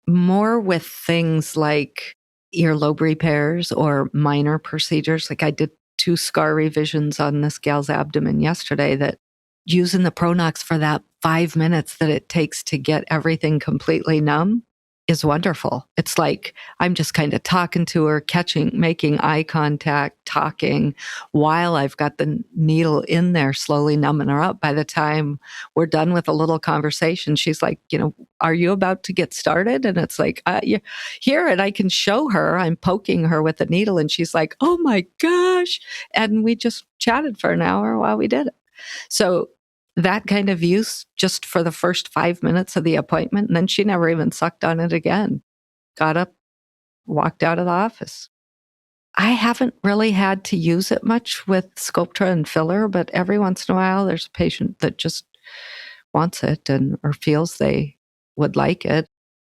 more with things like earlobe repairs or minor procedures. Like I did 2 scar revisions on this gal's abdomen yesterday, that using the Pronox for that 5 minutes that it takes to get everything completely numb is wonderful. It's like I'm just kind of talking to her, making eye contact, talking while I've got the needle in there, slowly numbing her up. By the time we're done with a little conversation, she's like, are you about to get started? And it's like, yeah, here, and I can show her, I'm poking her with the needle, and she's like, oh my gosh. And we just chatted for an hour while we did it. So that kind of use just for the first 5 minutes of the appointment, and then she never even sucked on it again. Got up, walked out of the office. I haven't really had to use it much with Sculptra and filler, but every once in a while there's a patient that just wants it or feels they would like it.